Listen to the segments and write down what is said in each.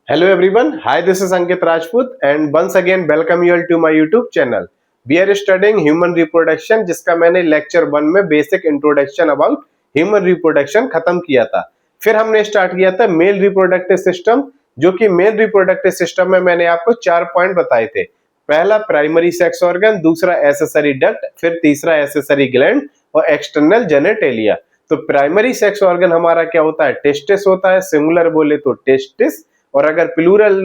Hello everyone, hi, this is Ankit Rajput and once again welcome you all to my YouTube channel. We are studying human reproduction जिसका मैंने lecture 1 में basic introduction about human reproduction खत्म किया था। फिर हमने start किया था मेल रिप्रोडक्टिव सिस्टम, जो कि मेल रिप्रोडक्टिव सिस्टम में मैंने आपको 4 पॉइंट बताए थे। पहला प्राइमरी सेक्स ऑर्गन, दूसरा एसेसरी डक्ट, फिर तीसरा एसेसरी ग्लैंड और एक्सटर्नल जेनेटेलिया। तो प्राइमरी सेक्स ऑर्गन हमारा क्या होता है? टेस्टिस होता है, सिंगुलर बोले तो टेस्टिस, और अगर प्लूरल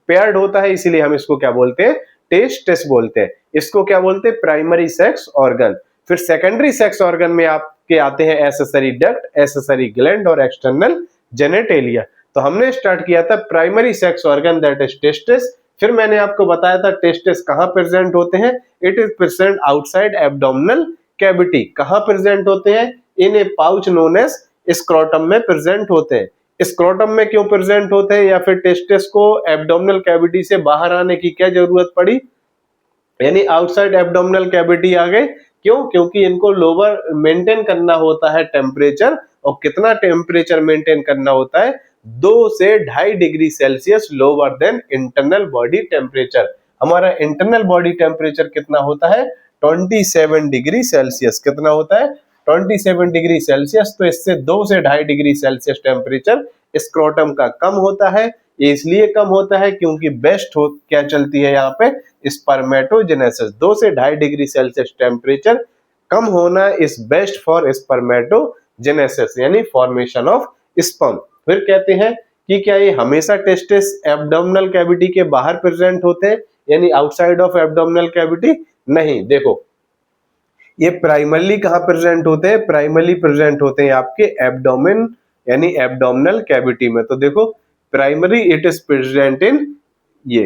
पेयर्ड होता है इसीलिए हम इसको क्या बोलते हैं? टेस्टिस बोलते हैं। इसको क्या बोलते हैं? Primary sex organ. फिर सेकेंडरी सेक्स ऑर्गन में आपके आते हैं एसेसरी डक्ट, एसेसरी ग्लैंड और एक्सटर्नल जेनेटेलिया। तो हमने स्टार्ट किया था primary sex organ that is testis. फिर मैंने आपको बताया था टेस्टिस कहां प्रेजेंट होते हैं? It is present outside abdominal cavity. कहां प्रेजेंट होते हैं? इन ए पाउच नोन एज स्क्रोटम में प्रेजेंट होते हैं। स्क्रोटम में क्यों प्रेजेंट होते हैं, या फिर टेस्टिस को एब्डोमिनल कैविटी से बाहर आने की क्या जरूरत पड़ी, यानी आउटसाइड एब्डोमिनल कैविटी आ गए। क्यों? क्योंकि इनको लोअर मेंटेन करना होता है टेम्परेचर। और कितना टेम्परेचर मेंटेन करना होता है? 2 से 2.5 degree Celsius lower than internal body temperature. हमारा इंटरनल बॉडी टेम्परेचर कितना होता है? 27 डिग्री सेल्सियस। कितना होता है? 27 डिग्री सेल्सियस। तो इससे 2 से 2.5 डिग्री सेल्सियस टेम्परेचर स्क्रोटम का कम होता है। इसलिए कम होता है क्योंकि बेस्ट हो क्या चलती है यहाँ पे? स्पर्मेटोजेनेसिस। 2 से 2.5 डिग्री सेल्सियस टेम्परेचर कम होना इज बेस्ट फॉर स्पर्मेटोजेनेसिस, यानी फॉर्मेशन ऑफ स्पर्म। फिर कहते हैं कि क्या ये हमेशा टेस्टिस एब्डोमिनल कैविटी के बाहर प्रेजेंट होते हैं, यानी आउटसाइड ऑफ एब्डोमिनल कैविटी? नहीं। देखो, ये प्राइमरली कहां प्रेजेंट होते हैं? प्राइमरली प्रेजेंट होते हैं आपके एब्डोमेन, यानी एब्डोमिनल कैविटी में। तो देखो, primary it is present in ये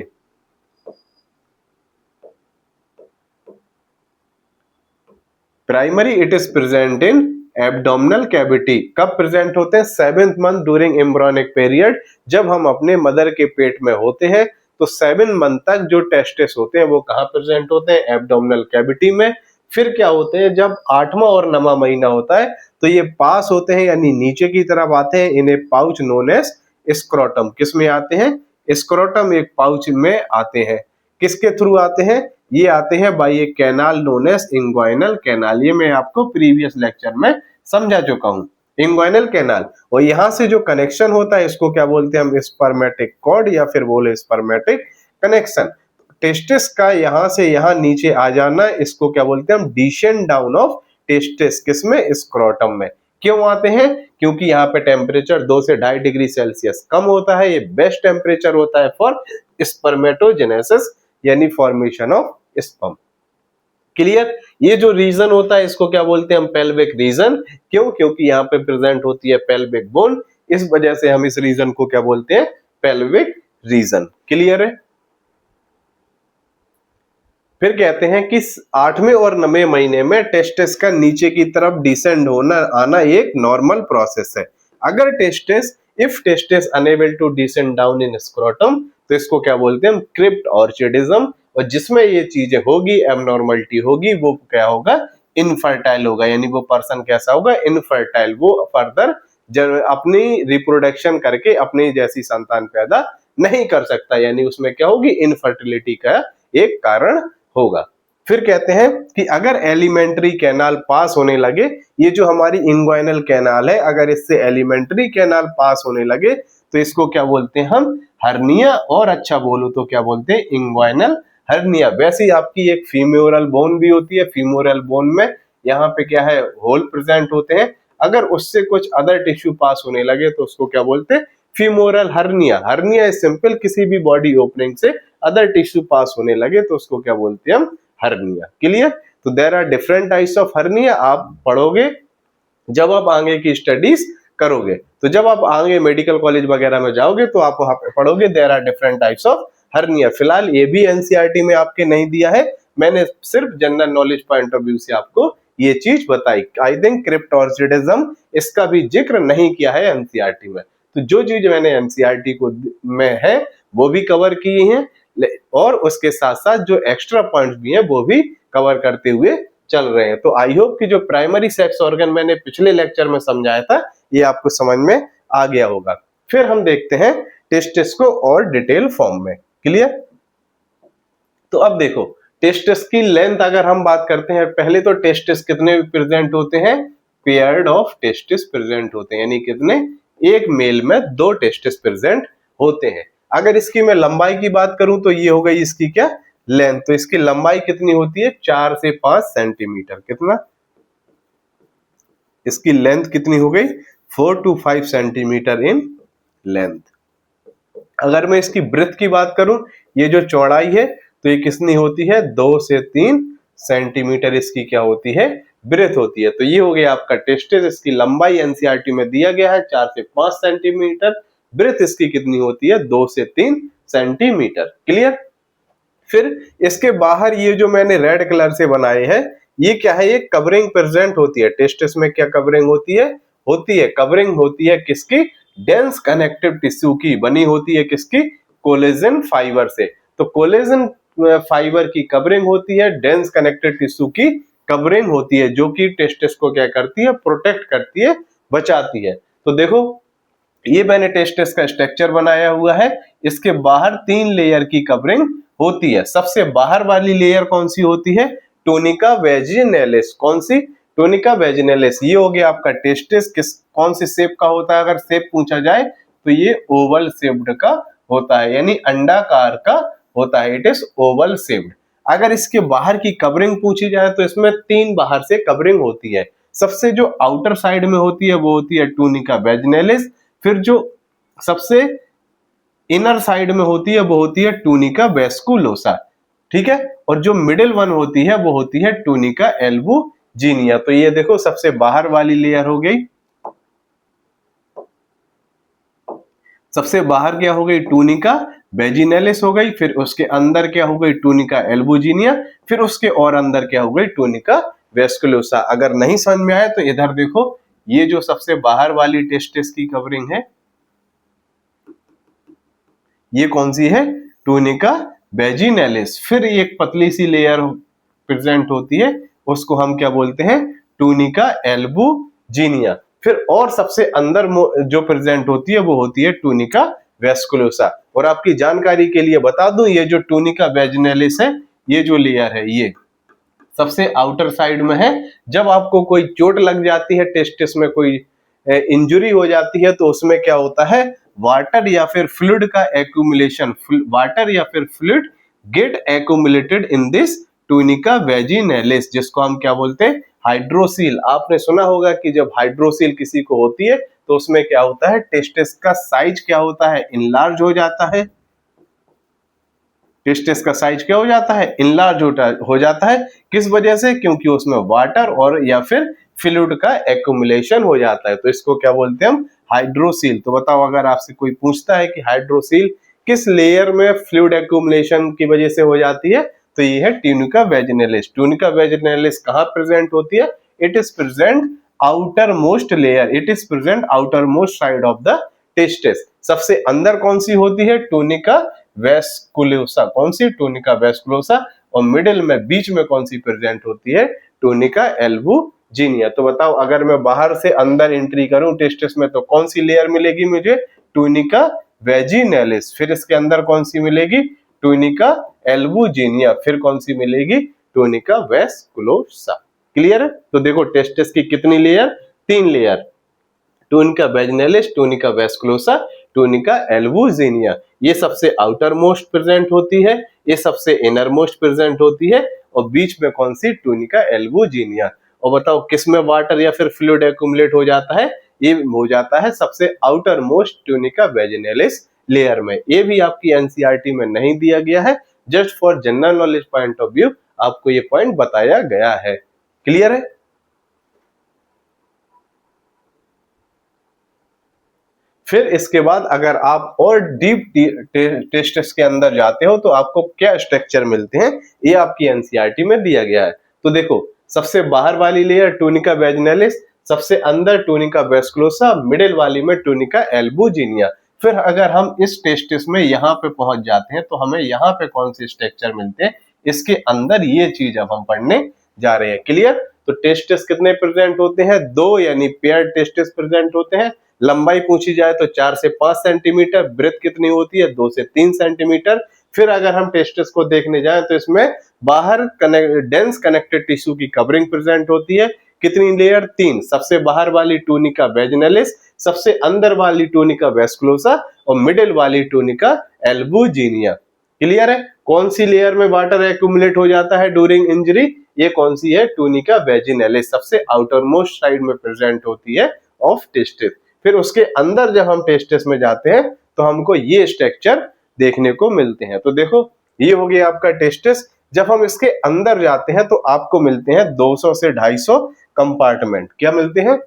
primary it is present in abdominal cavity. कब प्रेजेंट होते हैं? 7th month during embryonic period. जब हम अपने मदर के पेट में होते हैं तो 7 मंथ तक जो टेस्टिस होते हैं वो कहां प्रेजेंट होते हैं? एब्डोमिनल कैविटी में। फिर क्या होते हैं? जब 8वां और 9वां महीना होता है तो ये पास होते हैं, यानी नीचे की तरफ आते हैं इन ए पाउच नोन एज स्क्रोटम। किस में आते हैं? स्क्रोटम एक पाउच में आते हैं। किसके थ्रू आते हैं? ये आते हैं by a canal known as inguinal canal. ये मैं आपको प्रीवियस लेक्चर में समझा चुका हूं, इंग्वाइनल कैनाल। और यहां से जो कनेक्शन होता है इसको क्या बोलते हैं हम? स्पर्मेटिक कॉर्ड, या फिर बोले स्पर्मेटिक कनेक्शन। टेस्टिस का यहां से यहां नीचे आ जाना, इसको क्या बोलते हैं हम? Descend down of testis. किसमें? स्क्रोटम में। क्यों आते हैं? क्योंकि यहाँ पे टेम्परेचर 2 से 2.5 डिग्री सेल्सियस कम होता है। ये बेस्ट टेम्परेचर होता है फॉर स्पर्मेटोजेनेसिस, यानी फॉर्मेशन ऑफ स्पर्म। क्लियर? ये जो रीजन होता है इसको क्या बोलते हैं हम? Pelvic region. क्यों? क्योंकि यहाँ पे प्रेजेंट होती है पेल्विक बोन। इस वजह से हम इस रीजन को क्या बोलते हैं? Pelvic region. क्लियर है? फिर कहते हैं कि 8वें और 9वें महीने में टेस्टिस का नीचे की तरफ डिसेंड होना आना एक नॉर्मल प्रोसेस है। अगर if testis unable to descend down in scrotum तो इसको क्या बोलते हैं हम? Cryptorchidism. और जिसमें ये चीजें होगी, एबनॉर्मलिटी होगी, वो क्या होगा? इनफर्टाइल होगा। यानी वो पर्सन कैसा होगा? इनफर्टाइल। वो फर्दर अपनी रिप्रोडक्शन करके अपनी जैसी संतान पैदा नहीं कर सकता, यानी उसमें क्या होगी? इनफर्टिलिटी का एक कारण होगा। फिर कहते हैं कि अगर एलिमेंट्री कैनाल पास होने लगे, ये जो हमारी इंग्वाइनल कैनाल है, अगर इससे एलिमेंट्री कैनाल पास होने लगे तो इसको क्या बोलते हैं हम? हर्निया। और अच्छा बोलो तो क्या बोलते हैं? Inguinal hernia. वैसे ही आपकी एक फीमोरल बोन भी होती है। फीमोरल बोन में यहाँ पे क्या है? होल प्रेजेंट होते हैं। अगर उससे कुछ अदर टिश्यू पास होने लगे तो उसको क्या बोलते हैं? Femoral hernia. Hernia is simple, किसी भी बॉडी ओपनिंग से अदर टिश्यू पास होने लगे तो उसको क्या बोलते हैं हम? हर्निया। क्लियर? तो there are different types of hernia. आप पढ़ोगे जब आप आगे की स्टडीज करोगे। तो जब आप आगे मेडिकल कॉलेज वगैरह में जाओगे तो आप वहां पे पढ़ोगे there are different types of hernia. फिलहाल ये भी एनसीईआरटी में आपके नहीं दिया है, मैंने सिर्फ general knowledge point of view से आपको ये चीज बताई। आई थिंक क्रिप्ट ऑर्चिडिज्म इसका भी जिक्र नहीं किया है एनसीईआरटी में। तो जो चीज मैंने एनसीईआरटी को में है वो भी कवर किए हैं, और उसके साथ साथ जो एक्स्ट्रा पॉइंट्स भी हैं वो भी कवर करते हुए चल रहे हैं। तो आई होप कि जो प्राइमरी सेक्स ऑर्गन मैंने पिछले लेक्चर में समझाया था ये आपको समझ में आ गया होगा। फिर हम देखते हैं टेस्टिस को और डिटेल फॉर्म में। क्लियर? तो अब देखो टेस्टिस की लेंथ अगर हम बात करते हैं, पहले तो टेस्टिस कितने प्रेजेंट होते हैं, पेयर्ड ऑफ टेस्टिस प्रेजेंट होते हैं, यानी कितने, एक मेल में 2 टेस्टिस प्रेजेंट होते हैं। अगर इसकी मैं लंबाई की बात करूं तो ये हो गई इसकी क्या, लेंथ। तो इसकी लंबाई कितनी होती है, 4 से 5 सेंटीमीटर। कितना, इसकी लेंथ कितनी हो गई, 4 to 5 सेंटीमीटर इन लेंथ। अगर मैं इसकी ब्रेथ की बात करूं, ये जो चौड़ाई है तो ये कितनी होती है, 2 से 3 सेंटीमीटर इसकी क्या होती है, ब्रेथ होती है। तो ये हो गया आपका टेस्टिस। इसकी लंबाई एनसीईआरटी में दिया गया है 4 से 5 सेंटीमीटर, ब्रेथ इसकी कितनी होती है, 2 से 3 सेंटीमीटर। क्लियर? फिर इसके बाहर ये जो मैंने रेड कलर से बनाए हैं, ये क्या है, ये कवरिंग प्रेजेंट होती है। टेस्टिस में क्या कवरिंग होती है कवरिंग होती है किसकी, डेंस कनेक्टिव टिश्यू की, बनी होती है किसकी, कोलेजन फाइबर से। तो कोलेजन फाइबर की कवरिंग होती है, डेंस कनेक्टिव टिश्यू की कवरिंग होती है, जो कि टेस्टिस को क्या करती है, प्रोटेक्ट करती है, बचाती है। तो देखो ये मैंने टेस्टिस का स्ट्रक्चर बनाया हुआ है, इसके बाहर 3 लेयर की कवरिंग होती है। सबसे बाहर वाली लेयर कौन सी होती है, टूनिका वेजिनैलिस। कौन सी, टूनिका वेजिनैलिस। ये हो गया आपका टेस्टिस, कौन सी शेप का होता है, अगर शेप पूछा जाए तो ये ओवल शेप्ड का होता है, यानी अंडाकार का होता है, इट इज ओवल शेप्ड। अगर इसके बाहर की कवरिंग पूछी जाए तो इसमें 3 बाहर से कवरिंग होती है। सबसे जो आउटर साइड में होती है वो होती है टूनिका वेजिनैलिस, फिर जो सबसे इनर साइड में होती है वो होती है टूनिका वेस्कुलोसा। ठीक है, और जो मिडिल वन होती है वो होती है टूनिका एल्बुजिनिया। तो ये देखो सबसे बाहर वाली लेयर हो गई, सबसे बाहर क्या हो गई, टूनिका वेजिनैलिस हो गई, फिर उसके अंदर क्या हो गई, टूनिका एल्बुजिनिया, फिर उसके और अंदर क्या हो गई, टूनिका वेस्कुलोसा। अगर नहीं समझ में आए तो इधर देखो, ये जो सबसे बाहर वाली टेस्टिस की कवरिंग है, ये कौन सी है, टूनिका वेजिनैलिस। फिर एक पतली सी लेयर प्रेजेंट होती है, उसको हम क्या बोलते हैं, टूनिका एल्बुजिनिया। फिर और सबसे अंदर जो प्रेजेंट होती है वो होती है टूनिका वेस्कुलोसा। और आपकी जानकारी के लिए बता दूं, ये जो टूनिका वेजिनैलिस है, ये जो लेयर है ये सबसे आउटर साइड में है। जब आपको कोई चोट लग जाती है, टेस्टिस में कोई इंजरी हो जाती है, तो उसमें क्या होता है, वाटर या फिर फ्लूइड का एक्यूमुलेशन, वाटर या फिर fluid get accumulated in this tunica vaginalis, जिसको हम क्या बोलते हैं, हाइड्रोसील। आपने सुना होगा कि जब हाइड्रोसील किसी को होती है तो उसमें क्या होता है, टेस्टिस का साइज क्या होता है, इनलार्ज हो जाता है। टेस्टिस का साइज क्या हो जाता है, इनलार्ज हो जाता है। किस वजह से, क्योंकि उसमें वाटर और या फिर फ्लूइड का एक्यूमुलेशन हो जाता है। तो इसको क्या बोलते हैं हम, हाइड्रोसील। तो बताओ, अगर आपसे कोई पूछता है कि हाइड्रोसील किस लेयर में फ्लूइड एक्यूमुलेशन की वजह से हो जाती है, तो ये है ट्यूनिका वेजिनैलिस। ट्यूनिका वेजिनैलिस कहाँ प्रेजेंट होती है, it is present outer most layer, it is present outer most side of the testis. सबसे अंदर कौन सी होती है, टूनिका वेस्कुलोसा। कौन सी, टूनिका वेस्कुलोसा। और मिडिल में, बीच में कौन सी प्रेजेंट होती है, टूनिका एल्बुजिनिया। तो बताओ, अगर मैं बाहर से अंदर एंट्री करूं टेस्टिस में तो कौन सी लेयर मिलेगी मुझे, टूनिका वेजिनैलिस। फिर इसके अंदर कौन सी मिलेगी, टूनिका एल्बुजिनिया। फिर कौन सी मिलेगी, टूनिका वेस्कुलोसा। क्लियर है? तो देखो टेस्टिस की कितनी layer, 3 layer, tunica vaginalis, tunica vasculosa, tunica albuginea. ये सबसे आउटर मोस्ट प्रेजेंट होती है, ये सबसे इनर मोस्ट प्रेजेंट होती है, और बीच में कौन सी, टूनिका एल्बुजिनिया। और बताओ किसमें वाटर या फिर फ्लूइड एक्यूमुलेट हो जाता है, ये हो जाता है सबसे आउटर मोस्ट टूनिका वेजिनैलिस लेयर में। ये भी आपकी एनसीईआरटी में नहीं दिया गया है, just for general knowledge point of view आपको ये पॉइंट बताया गया है। क्लियर है? फिर इसके बाद अगर आप और डीप टेस्टिस के अंदर जाते हो तो आपको क्या स्ट्रक्चर मिलते हैं, ये आपकी एनसीईआरटी में दिया गया है। तो देखो, सबसे बाहर वाली लेयर टूनिका वेजिनैलिस, सबसे अंदर टूनिका वेस्कुलोसा, मिडिल वाली में टूनिका एल्बुजिनिया। फिर अगर हम इस टेस्टिस में यहाँ पे पहुंच जाते हैं तो हमें यहाँ पे कौन से स्ट्रक्चर मिलते हैं, इसके अंदर ये चीज अब हम पढ़ने जा रहे हैं। क्लियर? तो टेस्टिस कितने प्रेजेंट होते हैं, 2, यानी पेयर टेस्टिस प्रेजेंट होते हैं। लंबाई पूछी जाए तो 4 से 5 सेंटीमीटर, ब्रेथ कितनी होती है 2 से 3 सेंटीमीटर। फिर अगर हम टेस्टिस को देखने जाएं तो इसमें बाहर डेंस कनेक्टेड टिश्यू की कवरिंग प्रेजेंट होती है। कितनी लेयर 3, सबसे बाहर वाली टूनिका वेजिनलिस, सबसे अंदर वाली टूनिका वेस्कुलोसा और मिडिल वाली टूनिका एल्बुजिनिया। क्लियर है? कौन सी लेयर में वाटर एक्यूमुलेट हो जाता है ड्यूरिंग इंजरी? ये कौन सी है? टूनिका वेजिनलिस, सबसे आउटर मोस्ट साइड में प्रेजेंट होती है ऑफ टेस्टिस। फिर उसके अंदर जब हम टेस्टिस में जाते हैं तो हमको ये स्ट्रक्चर देखने को मिलते हैं। तो देखो ये हो गया आपका टेस्टिस। जब हम इसके अंदर जाते हैं तो आपको मिलते हैं 200 से 250 कंपार्टमेंट। क्या मिलते हैं?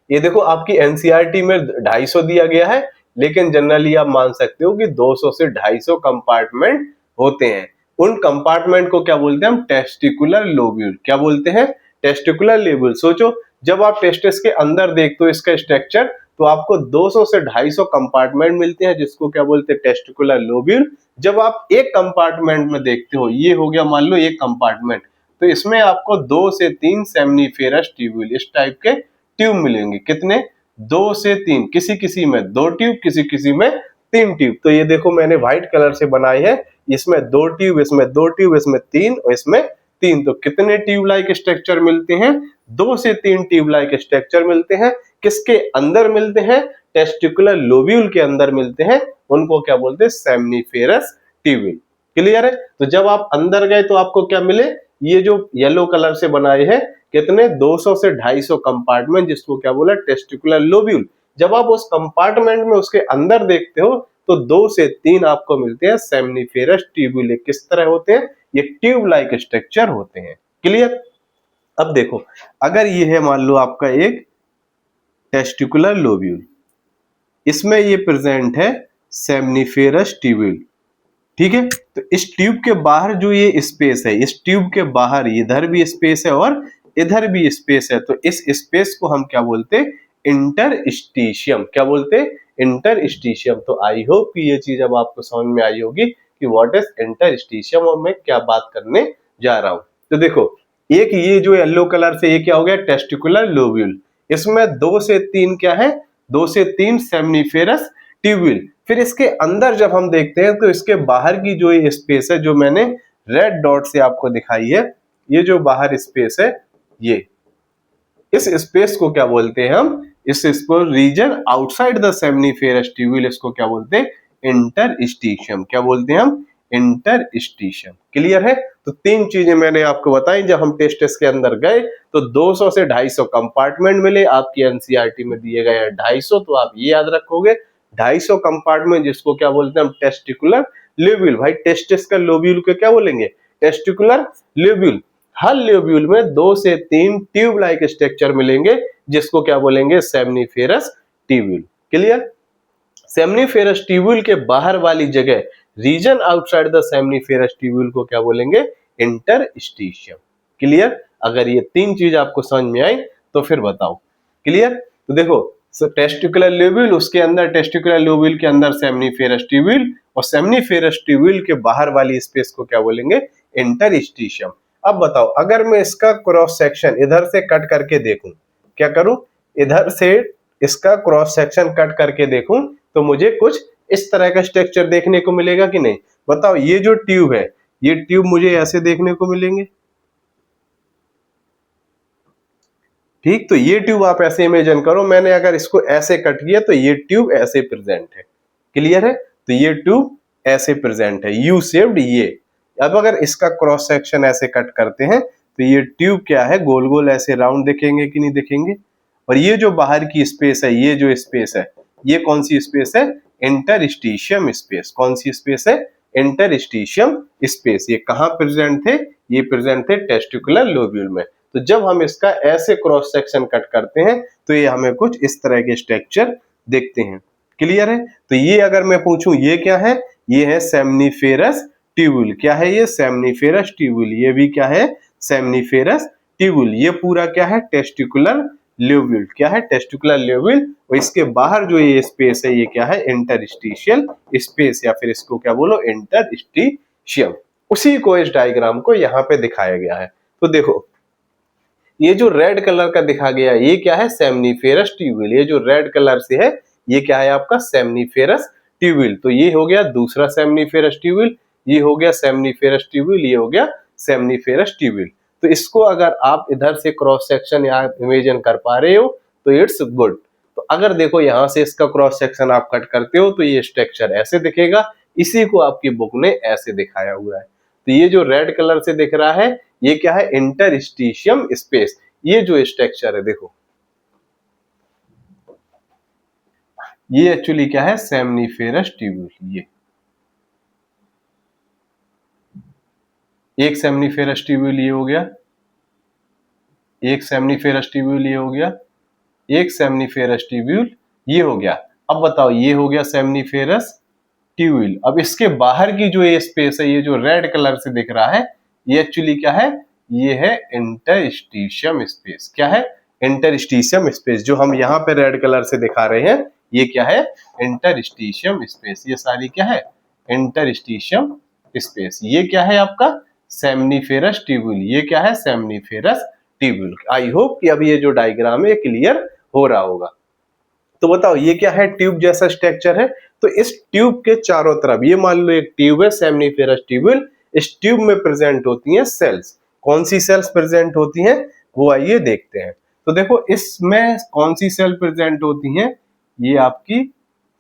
ये देखो आपकी एनसीईआरटी में 250 दिया गया है, लेकिन जनरली आप मान सकते हो कि 200 से 250 कंपार्टमेंट होते हैं। उन कंपार्टमेंट को क्या बोलते हैं हम? Testicular lobule. क्या बोलते हैं? Testicular lobule. सोचो जब आप टेस्टिस के अंदर देखते हो इसका स्ट्रक्चर तो आपको 200 से 250 कंपार्टमेंट मिलते हैं, जिसको क्या बोलते हैं? Testicular lobule. जब आप एक कंपार्टमेंट में देखते हो, ये हो गया मान लो एक कंपार्टमेंट, तो इसमें आपको 2 से 3 सेमनीफेरस ट्यूब्यूल इस टाइप के ट्यूब मिलेंगे। कितने? 2 से 3। किसी किसी में 2 ट्यूब, किसी किसी में 3 ट्यूब। तो ये देखो मैंने व्हाइट कलर से बनाई है, इसमें 2 ट्यूब, इसमें 2 ट्यूब, इसमें 3 और इसमें 3। तो कितने ट्यूब लाइक स्ट्रक्चर मिलते हैं? 2 से 3 ट्यूब लाइक स्ट्रक्चर मिलते हैं। किसके अंदर मिलते हैं? टेस्टिकुलर लोब्यूल के अंदर मिलते हैं। उनको क्या बोलते हैं? Seminiferous tubule. क्लियर है? तो जब आप अंदर गए तो आपको क्या मिले? ये जो येलो कलर से बनाए हैं, कितने? 200 से 250 कंपार्टमेंट, जिसको क्या बोला? Testicular lobule. जब आप उस कंपार्टमेंट में उसके अंदर देखते हो तो 2 से 3 आपको मिलते हैं सेमनीफेरस ट्यूब्यूल। किस तरह होते हैं? ये ट्यूब लाइक स्ट्रक्चर होते हैं। क्लियर? अब देखो अगर ये है मान लो आपका एक टेस्टिकुलर लोब्यूल, इसमें ये प्रेजेंट है सेमनीफेरस ट्यूब्यूल। ठीक है? तो इस ट्यूब के बाहर जो ये स्पेस है, इस ट्यूब के बाहर इधर भी स्पेस है और इधर भी स्पेस है, तो इस स्पेस को हम क्या बोलते हैं? इंटरस्टिशियम। क्या बोलते हैं? इंटरस्टिशियम। तो आई होप कि ये चीज अब आपको समझ में आई होगी कि व्हाट इज इंटरस्टिशियम और मैं क्या बात करने जा रहा हूं। तो देखो एक ये जो येलो कलर से ये क्या हो गया? Testicular lobule. इसमें 2 से 3 क्या है? 2 से 3 सेमनीफेरस ट्यूब्यूल। फिर इसके अंदर जब हम देखते हैं तो इसके बाहर की जो ये स्पेस है, जो मैंने रेड डॉट से आपको दिखाई है, ये जो बाहर स्पेस है, ये इस स्पेस को क्या बोलते हैं हम? इस region outside the seminiferous tubule, इसको क्या बोलते हैं? इंटरस्टिशियम। क्या बोलते हैं हम? इंटरस्टिशियम। क्लियर है? तो 3 चीजें मैंने आपको बताई। जब हम टेस्टिस के अंदर गए तो 200 से 250 कंपार्टमेंट मिले। आपकी एनसीईआरटी में दिए गए हैं 250, तो आप ये याद रखोगे 250 कंपार्टमेंट, जिसको क्या बोलते हैं हम? Testicular lobule. भाई टेस्टिस का लोब्यूल को क्या बोलेंगे? Testicular lobule. हर लोब्यूल में 2 से 3 ट्यूब लाइक स्ट्रक्चर मिलेंगे, जिसको क्या बोलेंगे? Seminiferous tubule. Clear? Seminiferous tubule के बाहर वाली जगह, region outside the seminiferous tubule, को क्या बोलेंगे? इंटरस्टिशियम। क्लियर? अगर ये 3 चीज आपको समझ में आई तो फिर बताओ। क्लियर? तो देखो टेस्टिकुलर लोब्यूल, उसके अंदर टेस्टिकुलर लोब्यूल के अंदर सेमनीफेरस ट्यूब्यूल, और सेमनीफेरस ट्यूब्यूल के बाहर वाली स्पेस को क्या बोलेंगे? इंटरस्टिशियम। अब बताओ अगर मैं इसका क्रॉस सेक्शन इधर से कट करके देखूं, क्या करूं? इधर से इसका क्रॉस सेक्शन कट करके देखूं तो मुझे कुछ इस तरह का स्ट्रक्चर देखने को मिलेगा कि नहीं? बताओ ये जो ट्यूब है, ये ट्यूब मुझे ऐसे देखने को मिलेंगे। ठीक? तो ये ट्यूब आप ऐसे इमेजिन करो, मैंने अगर इसको ऐसे कट किया तो ये ट्यूब ऐसे प्रेजेंट है। क्लियर है? तो ये ट्यूब ऐसे प्रेजेंट है, यू शेप्ड ये। अब अगर इसका क्रॉस सेक्शन ऐसे कट करते हैं तो ये ट्यूब क्या है? गोल गोल ऐसे राउंड दिखेंगे कि नहीं दिखेंगे? और ये जो बाहर की स्पेस है, ये जो स्पेस है, ये कौन सी स्पेस है? Interstitium space. कौन सी स्पेस है? Interstitium space. ये कहां प्रेजेंट थे? ये प्रेजेंट थे टेस्टिकुलर लोब्यूल में। तो जब हम इसका ऐसे क्रॉस सेक्शन कट करते हैं तो ये हमें कुछ इस तरह के स्ट्रक्चर देखते हैं। क्लियर है? तो ये अगर मैं पूछूं ये क्या है? ये है सेमनीफेरस ट्यूब्यूल। क्या है ये? Seminiferous tubule. ये भी क्या है? Seminiferous tubule. ये पूरा क्या है? Testicular lobule. क्या है? Testicular lobule. और इसके बाहर जो ये स्पेस है, ये क्या है? इंटरस्टिशियल स्पेस, या फिर इसको क्या बोलो? इंटरस्टिशियम। उसी को इस डायग्राम को यहाँ पे दिखाया गया है। तो देखो ये जो रेड कलर का दिखा गया ये क्या है, सेमनीफेरस ट्यूब्यूल। ये जो रेड कलर से है ये क्या है आपका, सेमनीफेरस ट्यूब्यूल। तो ये हो गया दूसरा सेमनीफेरस ट्यूब्यूल, ये हो गया सेमनीफेरस ट्यूब्यूल, ये हो गया सेमनीफेरस ट्यूब्यूल। तो इसको अगर आप इधर से क्रॉस सेक्शन या इमेजिन कर पा रहे हो तो इट्स गुड। तो अगर देखो यहां से इसका क्रॉस सेक्शन आप कट करते हो तो ये स्ट्रक्चर ऐसे दिखेगा, इसी को आपकी बुक ने ऐसे दिखाया हुआ है। तो ये जो रेड कलर से दिख रहा है ये क्या है, इंटरस्टिशियम स्पेस। ये जो स्ट्रक्चर है देखो, ये एक्चुअली क्या है, सेमनीफेरस ट्यूब्यूल। ये एक सेमनीफेरस ट्यूब्यूल ये हो गया, एक सेमनीफेरस ट्यूब्यूल ये हो गया, एक सेमनीफेरस ट्यूब्यूल ये हो गया। अब बताओ ये हो गया सेमनीफेरस ट्यूब्यूल। अब इसके बाहर की जो ये स्पेस है, ये जो रेड कलर से दिख रहा है, ये एक्चुअली क्या है, ये है इंटरस्टिशियम स्पेस। क्या है, इंटरस्टिशियम स्पेस। जो हम यहाँ पे रेड कलर से दिखा रहे हैं ये क्या है, इंटरस्टिशियम स्पेस। ये सारी क्या है, इंटरस्टिशियम स्पेस। ये क्या है आपका, सेमनीफेरस ट्यूब्यूल। ये क्या है, सेमनीफेरस ट्यूब्यूल। आई होप कि अब ये जो डायग्राम है क्लियर हो रहा होगा। तो बताओ ये क्या है, ट्यूब जैसा स्ट्रक्चर है। तो इस ट्यूब के चारों तरफ, ये मान लो एक ट्यूब है सेमनीफेरस ट्यूब्यूल, इस ट्यूब में प्रेजेंट होती हैं सेल्स। कौन सी सेल्स प्रेजेंट होती हैं वो आइए देखते हैं। तो देखो इसमें कौन सी सेल प्रेजेंट होती हैं, ये आपकी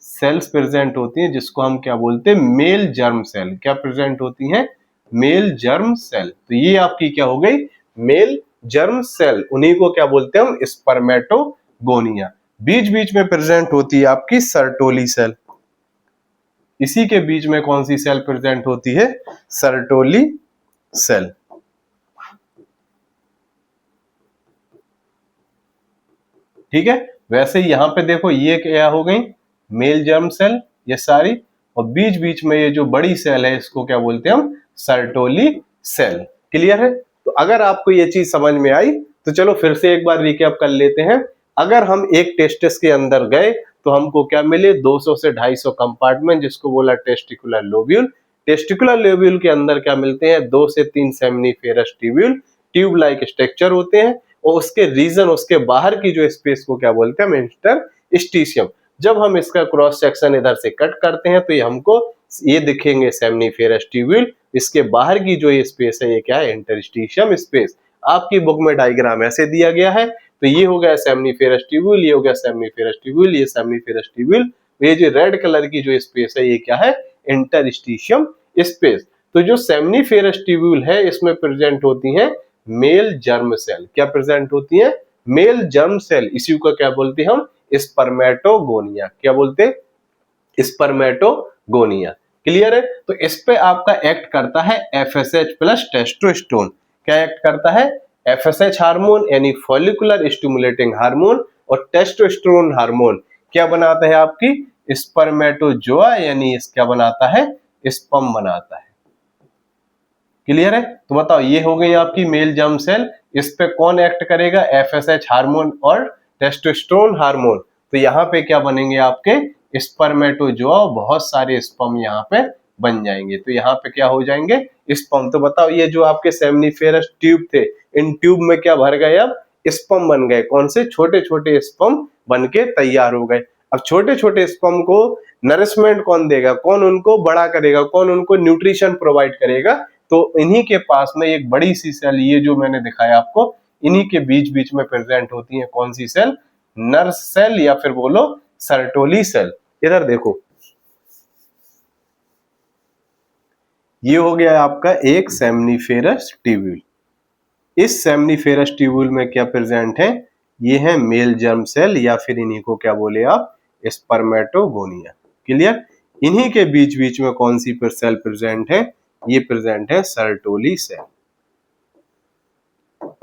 सेल्स प्रेजेंट होती हैं जिसको हम क्या बोलते हैं, मेल जर्म सेल। क्या प्रेजेंट होती हैं, मेल जर्म सेल। तो ये आपकी क्या हो गई, मेल जर्म सेल। उन्हीं को क्या बोलते हैं हम, स्पर्मेटोगोनिया। बीच बीच में प्रेजेंट होती है आपकी सर्टोली सेल। इसी के बीच में कौन सी सेल प्रेजेंट होती है, सर्टोली सेल। ठीक है, वैसे यहां पे देखो ये क्या हो गई, मेल जर्म सेल ये सारी, और बीच बीच में ये जो बड़ी सेल है इसको क्या बोलते हैं हम, सर्टोली सेल। क्लियर है। तो अगर आपको ये चीज समझ में आई तो चलो फिर से एक बार रिकैप कर लेते हैं। अगर हम एक टेस्टिस के अंदर गए तो हमको क्या मिले, 200 से 250 कंपार्टमेंट, जिसको बोला टेस्टिकुलर लोब्यूल। टेस्टिकुलर लोब्यूल के अंदर क्या मिलते हैं, 2 से 3 seminiferous tubule, tube like structure होते हैं। और उसके रीजन, उसके बाहर की जो स्पेस को क्या बोलते हैं, इंटरस्टिशियम। जब हम इसका क्रॉस सेक्शन इधर से कट करते हैं तो ये हमको ये दिखेंगे सेमनीफेरस ट्यूब्यूल। इसके बाहर की जो ये स्पेस है ये क्या है, इंटरस्टिशियम स्पेस। आपकी बुक में डायग्राम ऐसे दिया गया है। तो ये हो गया सेमनीफेरस ट्यूब्यूल, ये हो गया सेमनीफेरस ट्यूब्यूल, ये सेमनीफेरस ट्यूब्यूल। ये जो रेड कलर की जो स्पेस है ये क्या है, इंटरस्टिशियम स्पेस। तो जो सेमनीफेरस ट्यूब्यूल है इसमें प्रेजेंट होती हैं मेल जर्म सेल। क्या प्रेजेंट होती है, मेल जर्म सेल। इसी को क्या बोलते हैं हम, स्पर्मेटोगोनिया। क्या बोलते हैं, स्पर्मेटोगोनिया। क्लियर है। तो इस पे आपका एक्ट करता है एफएसएच प्लस टेस्टोस्टेरोन। क्या एक्ट करता है, एफएसएच हार्मोन यानी फॉलिकुलर स्टिमुलेटिंग हार्मोन, और टेस्टोस्टेरोन हार्मोन क्या बनाता है आपकी, स्पर्मेटोजोआ यानी क्या बनाता है, स्पर्म बनाता है। क्लियर है। तो बताओ ये हो गई आपकी मेल जर्म सेल। इस पे कौन एक्ट करेगा, एफएसएच हार्मोन और टेस्टोस्टेरोन हार्मोन। तो यहाँ पे क्या बनेंगे आपके स्पर्मेटोजोआ, बहुत सारे स्पर्म यहाँ पे बन जाएंगे। तो यहाँ पे क्या हो जाएंगे, स्पर्म। तो बताओ ये जो आपके सेमनीफेरस ट्यूब थे, इन ट्यूब में क्या भर गए, अब स्पर्म बन गए। कौन से, छोटे छोटे स्पर्म बन के तैयार हो गए। अब छोटे छोटे स्पर्म को नरिशमेंट कौन देगा, कौन उनको बड़ा करेगा, कौन उनको न्यूट्रिशन प्रोवाइड करेगा। तो इन्हीं के पास में एक बड़ी सी सेल, ये जो मैंने दिखाया आपको, इन्हीं के बीच बीच में प्रेजेंट होती है कौन सी सेल, नर्स सेल या फिर बोलो सर्टोली सेल। इधर देखो ये हो गया आपका एक सेमनीफेरस ट्यूब्यूल। इस सेमनीफेरस ट्यूब्यूल में क्या प्रेजेंट है, ये है मेल जर्म सेल या फिर इन्हीं को क्या बोले आप, स्पर्मेटोगोनिया। क्लियर। इन्हीं के बीच बीच में कौन सी सेल प्रेजेंट है, ये प्रेजेंट है सर्टोली सेल।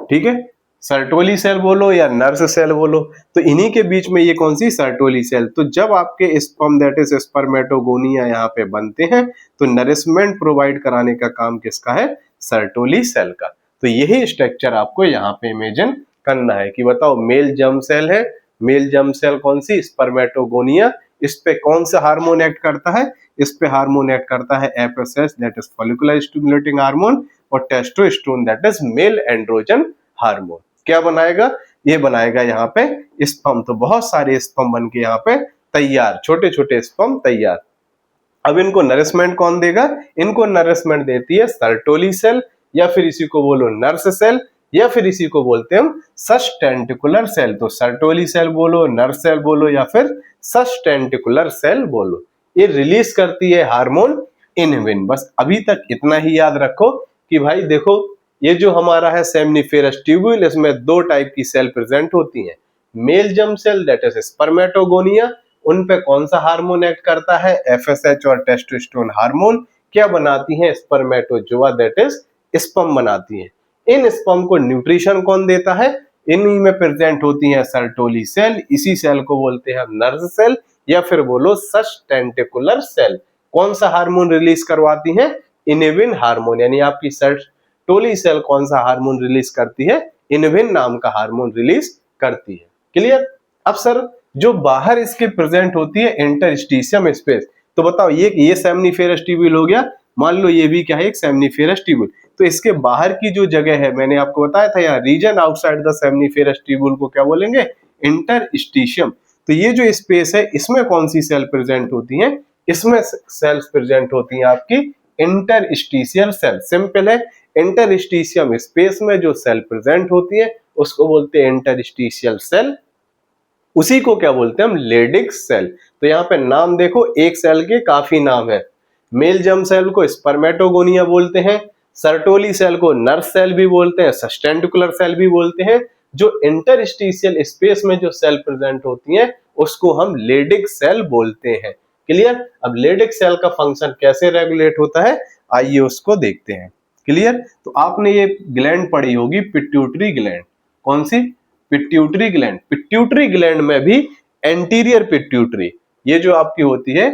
ठीक है, सर्टोली सेल बोलो या नर्स सेल बोलो, तो इन्हीं के बीच में ये कौन सी, सर्टोली सेल। तो जब आपके स्पर्म दैट इज स्पर्मेटोगोनिया यहाँ पे बनते हैं तो नरिशमेंट प्रोवाइड कराने का काम किसका है, सर्टोली सेल का। तो यही स्ट्रक्चर आपको यहाँ पे इमेजिन करना है कि बताओ मेल जर्म सेल है, मेल जर्म सेल कौन सी, स्पर्मेटोगोनिया। इस पे कौन सा हार्मोन एक्ट करता है, इस पे हार्मोन एक्ट करता है FSH that is follicular stimulating hormone, और testosterone that is male androgen hormone. क्या बनाएगा, ये बनाएगा यहाँ पे स्पर्म। तो बहुत सारे स्पर्म बन के यहाँ पे तैयार, छोटे छोटे स्पर्म तैयार। अब इनको नरिशमेंट कौन देगा, इनको नरिशमेंट देती है सर्टोली सेल, या फिर इसी को बोलो नर्स सेल, या फिर इसी को बोलते हैं हम सस्टेंटिकुलर सेल। तो सर्टोली सेल बोलो, नर्स सेल बोलो, या फिर सस्टेंटिकुलर सेल बोलो। ये रिलीज करती है हार्मोन इनहिबिन। बस अभी तक इतना ही याद रखो कि भाई देखो, ये जो हमारा है सेमनीफेरस ट्यूब्यूल, इसमें दो टाइप की सेल प्रेजेंट होती हैं। Male germ cell that is spermatogonia, उन पे कौन सा हार्मोन एक्ट करता है, एफएसएच और टेस्टोस्टेरोन हार्मोन क्या बनाती हैं, स्पर्मेटोजोआ दैट इज स्पर्म बनाती हैं। इन स्पर्म को न्यूट्रिशन कौन देता है, इन्हीं में प्रेजेंट होती है सर्टोली सेल, इसी सेल को बोलते हैं नर्स सेल, या फिर बोलो सस्टेंटिकुलर सेल। कौन सा हार्मोन रिलीज करवाती है, इनहिबिन हार्मोन। यानी आपकी सर्टोली सेल कौन सा हार्मोन रिलीज करती है, इनहिबिन नाम का हार्मोन रिलीज करती है। क्लियर। अब सर जो बाहर इसके प्रेजेंट होती है इंटरस्टिशियम स्पेस, तो बताओ ये सेमनीफेरस ट्यूब्यूल हो गया, मान लो ये भी क्या है, एक सेमनीफेरस ट्यूब्यूल। तो इसके बाहर की जो जगह है, मैंने आपको बताया था यहाँ region outside the seminiferous tubule को क्या बोलेंगे, इंटरस्टिशियम। तो ये जो स्पेस है, इसमें कौन सी सेल प्रेजेंट होती है, इसमें सेल्स प्रेजेंट होती हैं आपकी इंटरस्टिशियल सेल। सिंपल है, इंटरस्टिशियम स्पेस में जो सेल प्रेजेंट होती है उसको बोलते हैं इंटरस्टिशियल सेल, उसी को क्या बोलते हैं हम, लेडिक सेल। तो यहाँ पे नाम देखो, एक सेल के काफी नाम है। मेल जर्म सेल को स्पर्मेटोगोनिया बोलते हैं, सर्टोली सेल को नर्स सेल भी बोलते हैं, सस्टेंटिकुलर सेल भी बोलते हैं। जो इंटरस्टिशियल स्पेस में जो सेल प्रेजेंट होती हैं उसको हम लेडिक सेल बोलते हैं। क्लियर। अब लेडिक सेल का फंक्शन कैसे रेगुलेट होता है, आइए उसको देखते हैं। क्लियर। तो आपने ये ग्लैंड पढ़ी होगी, पिट्यूटरी ग्लैंड। कौन सी, पिट्यूटरी ग्लैंड। पिट्यूटरी ग्लैंड में भी एंटीरियर पिट्यूटरी, ये जो आपकी होती है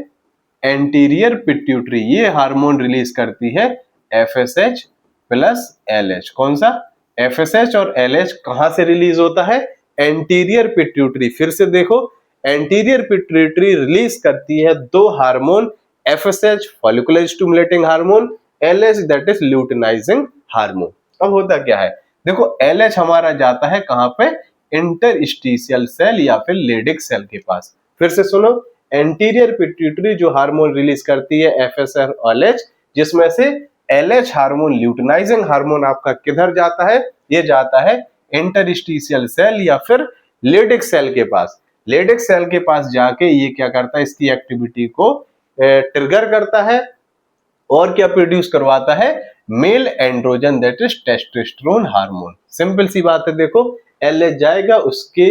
एंटीरियर पिट्यूटरी, ये हार्मोन रिलीज करती है एफएसएच प्लस एलएच। कौन सा, एफएसएच और एलएच कहां से रिलीज होता है, एंटीरियर पिट्यूटरी। फिर से देखो, एंटीरियर पिट्यूटरी रिलीज करती है दो hormone, FSH follicular stimulating hormone, LH that is luteinizing hormone. अब होता क्या है, देखो एलएच हमारा जाता है कहां पे, इंटरस्टिशियल सेल या फिर लेडिक सेल के पास। फिर से सुनो, एंटीरियर पिट्यूटरी जो हार्मोन रिलीज करती है एफएसएच और एलएच, जिसमें से एलएच हार्मोन ल्यूटिनाइजिंग हार्मोन आपका किधर जाता है, ये जाता है इंटरस्टिशियल सेल या फिर लेडिक सेल के पास। लेडिक सेल के पास जाके ये क्या करता है, इसकी एक्टिविटी को ट्रिगर करता है और क्या प्रोड्यूस करवाता है, male androgen that is testosterone hormone. Simple सी बात है, देखो एलएच जाएगा, उसके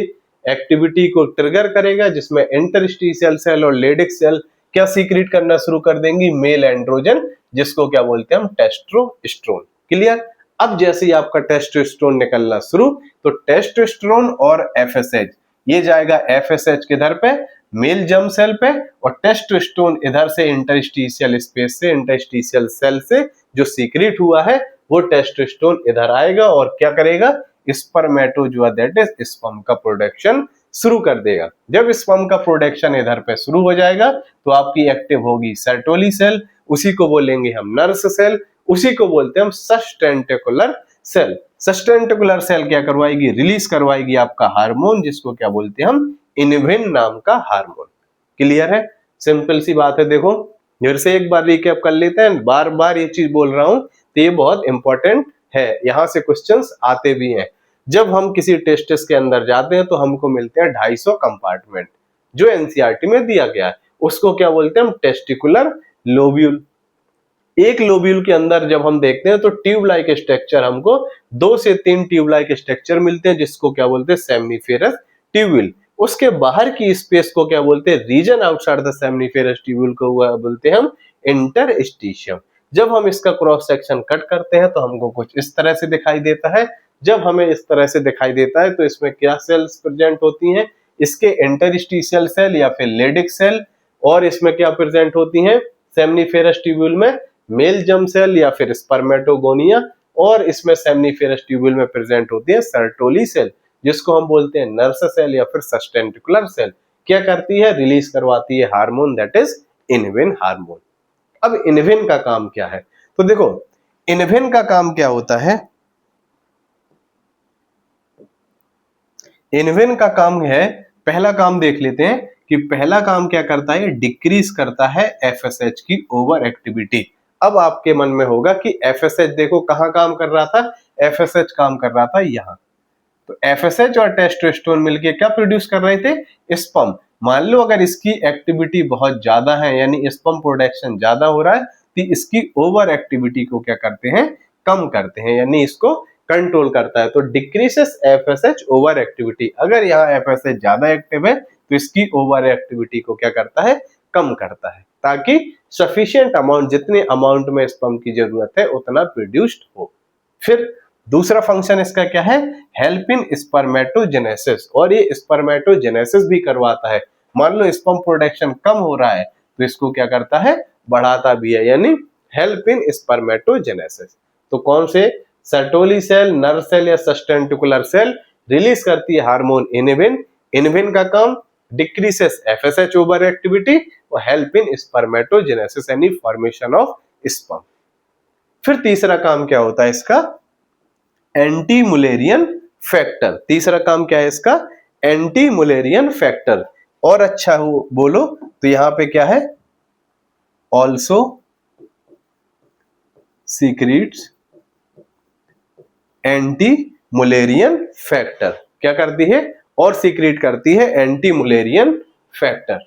एक्टिविटी को ट्रिगर करेगा, जिसमें इंटरस्टिशियल सेल और लेडिक सेल क्या सीक्रेट करना शुरू कर देंगी, मेल एंड्रोजन, जिसको क्या बोलते हैं हम, टेस्टोस्टेरोन। क्लियर। अब जैसे ही आपका टेस्टोस्टेरोन निकलना शुरू, तो टेस्टोस्टेरोन और एफएसएच, ये जाएगा एफएसएच किधर पे, मेल जर्म सेल पे, और टेस्टोस्टेरोन इधर से इंटरस्टिशियल स्पेस से, इंटरस्टिशियल सेल से जो सीक्रेट हुआ है वो टेस्टोस्टेरोन इधर आएगा और क्या करेगा, स्पर्मेटोजोआ दैट इज स्पर्म का प्रोडक्शन शुरू कर देगा। जब स्पर्म का प्रोडक्शन इधर पे शुरू हो जाएगा तो आपकी एक्टिव होगी सर्टोली सेल, उसी को बोलेंगे हम नर्स सेल, उसी को बोलते हैं हम सस्टेंटिकुलर सेल। सस्टेंटिकुलर सेल क्या करवाएगी, रिलीज करवाएगी आपका हार्मोन, जिसको क्या बोलते हैं हम, इनहिबिन नाम का हार्मोन। क्लियर है, सिंपल सी बात है। देखो फिर से एक बार रिकैप कर लेते हैं, बार बार ये चीज बोल रहा हूं तो ये बहुत इंपॉर्टेंट है, यहां से क्वेश्चंस आते भी हैं। जब हम किसी टेस्ट के अंदर जाते हैं तो हमको मिलते हैं 250 कंपार्टमेंट, जो एनसीईआरटी में दिया गया है, उसको क्या बोलते हैं हम, टेस्टिकुलर लोब्यूल। एक लोब्यूल के अंदर जब हम देखते हैं तो ट्यूब लाइक स्ट्रक्चर, हमको 2 से 3 ट्यूब लाइक स्ट्रक्चर मिलते हैं, जिसको क्या बोलते हैं, सेमनीफेरस ट्यूब्यूल। उसके बाहर की स्पेस को क्या बोलते हैं, region outside the seminiferous tubule को बोलते हैं हम इंटरस्टिशियम। जब हम इसका क्रॉस सेक्शन कट करते हैं तो हमको कुछ इस तरह से दिखाई देता है। जब हमें इस तरह से दिखाई देता है तो इसमें क्या सेल्स प्रेजेंट होती हैं, इसके इंटरस्टिशियल सेल या फिर लेडिक सेल, और इसमें क्या प्रेजेंट होती हैं, सेमनीफेरस ट्यूब्यूल में मेल जर्म सेल या फिर स्पर्मेटोगोनिया, और इसमें सेमनीफेरस ट्यूब्यूल में प्रेजेंट होती है सर्टोली सेल, जिसको हम बोलते हैं नर्स सेल या फिर सस्टेंटिकुलर सेल। क्या करती है, रिलीज करवाती है hormone that is inhibin hormone. अब इनहिबिन का काम क्या है, तो देखो इनहिबिन का काम क्या होता है, इनविन का काम है, पहला काम देख लेते हैं कि पहला काम क्या करता है, डिक्रीज करता है एफएसएच की ओवर एक्टिविटी। अब आपके मन में होगा कि एफएसएच देखो कहाँ काम कर रहा था, एफएसएच काम कर रहा था यहाँ। तो एफएसएच और टेस्टोस्टेरोन मिलके क्या प्रोड्यूस कर रहे थे, स्पर्म। मान लो अगर इसकी एक्टिविटी बहुत ज्यादा है, यानी स्पर्म प्रोडक्शन ज्यादा हो रहा है, तो इसकी ओवर एक्टिविटी को क्या करते हैं, कम करते हैं, यानी इसको कंट्रोल करता है। तो डिक्रीजेस एफएसएच ओवर एक्टिविटी। अगर यहाँ एफएसएच ज्यादा एक्टिव है तो इसकी ओवर एक्टिविटी को क्या करता है, कम करता है, ताकि सफिशिएंट अमाउंट, जितने अमाउंट में स्पर्म की जरूरत है उतना प्रोड्यूस्ड हो। फिर दूसरा फंक्शन इसका क्या है, हेल्प इन स्पर्मेटोजेनेसिस, और ये स्पर्मेटोजेनेसिस भी करवाता है। मान लो स्पर्म प्रोडक्शन कम हो रहा है तो इसको क्या करता है, बढ़ाता भी है, यानी हेल्प इन स्पर्मेटोजेनेसिस। तो कौन से, सर्टोली सेल, नर्व सेल या सस्टेंटिकुलर सेल रिलीज करती है हार्मोन इनहिबिन। इनहिबिन का काम डिक्रीजेस एफएसएच ओवर एक्टिविटी और हेल्प इन स्पर्मेटोजेनेसिस यानी फॉर्मेशन ऑफ स्पर्म। फिर तीसरा काम क्या होता है इसका, एंटी मुलेरियन फैक्टर। तीसरा काम क्या है इसका, एंटी मुलेरियन फैक्टर। और अच्छा हो बोलो तो यहां पे क्या है, also secrets anti Mullerian factor. क्या करती है, और सीक्रेट करती है एंटी मुलेरियन फैक्टर।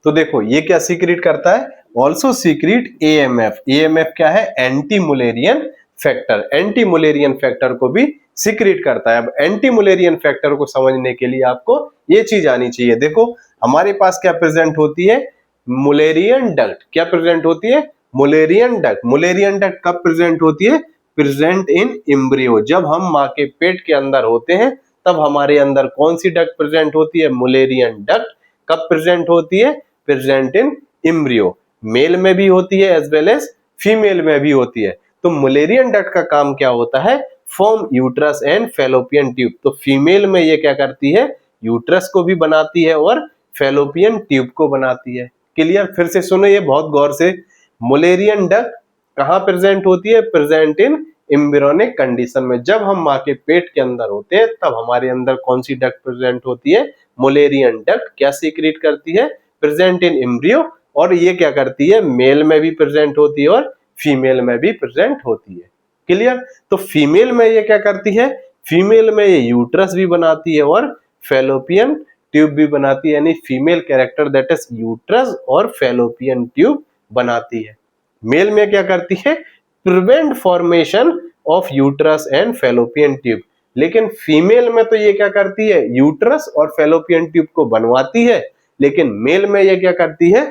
तो देखो ये क्या सीक्रेट करता है, ऑल्सो सीक्रेट एएमएफ। एएमएफ क्या है, anti Mullerian factor. Anti Mullerian factor को भी सीक्रेट करता है। अब एंटी मुलेरियन फैक्टर को समझने के लिए आपको ये चीज आनी चाहिए। देखो हमारे पास क्या प्रेजेंट होती है, मुलेरियन डक्ट। क्या प्रेजेंट होती है, मुलेरियन डक्ट। मुलेरियन डक्ट कब प्रेजेंट होती है, प्रेजेंट इन एम्ब्रियो। जब हम माँ के पेट के अंदर होते हैं तब हमारे अंदर कौन सी डक्ट प्रेजेंट होती है, मुलेरियन डक्ट। कब प्रेजेंट होती है, प्रेजेंट इन एम्ब्रियो। मेल में भी होती है एज वेल एज फीमेल में भी होती है। तो मुलेरियन डक्ट का काम क्या होता है, form uterus and fallopian tube. तो फीमेल में ये क्या करती है, यूट्रस को भी बनाती है और फेलोपियन ट्यूब को बनाती है। क्लियर, फिर से सुनो ये बहुत गौर से। मुलेरियन डक्ट कहाँ प्रेजेंट होती है, प्रेजेंट इन एम्ब्रियोनिक कंडीशन में। जब हम माँ के पेट के अंदर होते हैं तब हमारे अंदर कौन सी डक्ट प्रेजेंट होती है, मुलेरियन डक्ट। क्या सीक्रेट करती है, प्रेजेंट इन एम्ब्रियो। और ये क्या करती है, मेल में भी प्रेजेंट होती है और फीमेल में भी प्रेजेंट होती है। क्लियर, तो फीमेल में ये क्या करती है, फीमेल में ये यूट्रस भी बनाती है और फेलोपियन ट्यूब भी बनाती है, यानी female character that is uterus और फेलोपियन ट्यूब बनाती है। मेल में क्या करती है, prevent formation of uterus and fallopian tube. लेकिन फीमेल में तो ये क्या करती है, यूट्रस और फेलोपियन ट्यूब को बनवाती है, लेकिन मेल में ये क्या करती है,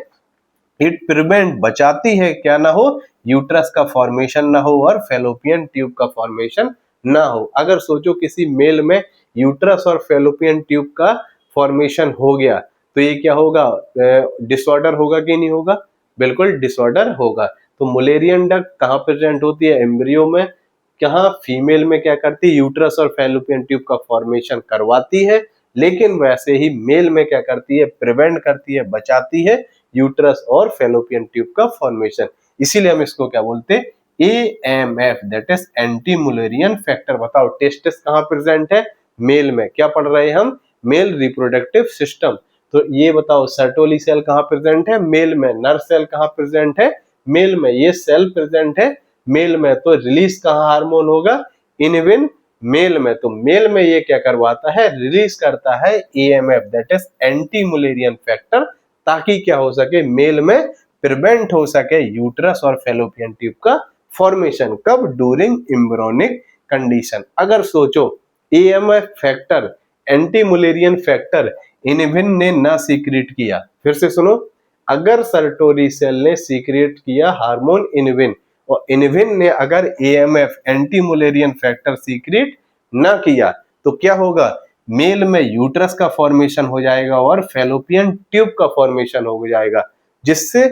इट प्रिवेंट, बचाती है, क्या ना हो, यूट्रस का फॉर्मेशन ना हो और फेलोपियन ट्यूब का फॉर्मेशन ना हो। अगर सोचो किसी मेल में यूट्रस और फेलोपियन ट्यूब का फॉर्मेशन हो गया तो ये क्या होगा, डिसऑर्डर होगा कि नहीं होगा, बिल्कुल डिसऑर्डर होगा। तो मुलेरियन डक्ट कहाँ प्रेजेंट होती है, एम्ब्रियो में। कहाँ, फीमेल में क्या करती है, यूट्रस और फेलोपियन ट्यूब का फॉर्मेशन करवाती है, लेकिन वैसे ही मेल में क्या करती है, प्रिवेंट करती है, बचाती है यूट्रस और फेलोपियन ट्यूब का फॉर्मेशन। इसीलिए हम इसको क्या बोलते हैं, AMF, that is anti Mullerian factor. बताओ टेस्टिस कहाँ प्रेजेंट है, मेल में। क्या पढ़ रहे हैं हम, मेल रिप्रोडक्टिव सिस्टम। तो ये बताओ सर्टोली सेल कहाँ प्रेजेंट है, मेल में। नर्व सेल कहाँ प्रेजेंट है, मेल में। ये सेल प्रेजेंट है मेल में, तो रिलीज कहाँ हार्मोन होगा, इनहिबिन, मेल में। तो मेल में ये क्या करवाता है, रिलीज करता है AMF, that is anti Mullerian factor, ताकि क्या हो सके, मेल में प्रिवेंट हो सके यूट्रस और फेलोपियन ट्यूब का फॉर्मेशन। कब, डूरिंग एम्ब्रियोनिक कंडीशन। अगर सोचो AMF factor, anti Mullerian factor inhibin ने ना सीक्रेट किया, फिर से सुनो, अगर सर्टोरी सेल ने सीक्रेट किया हार्मोन इनहिबिन और इनहिबिन ने अगर AMF, anti Mullerian factor secret ना किया तो क्या होगा, मेल में यूट्रस का फॉर्मेशन हो जाएगा और फेलोपियन ट्यूब का फॉर्मेशन हो जाएगा, जिससे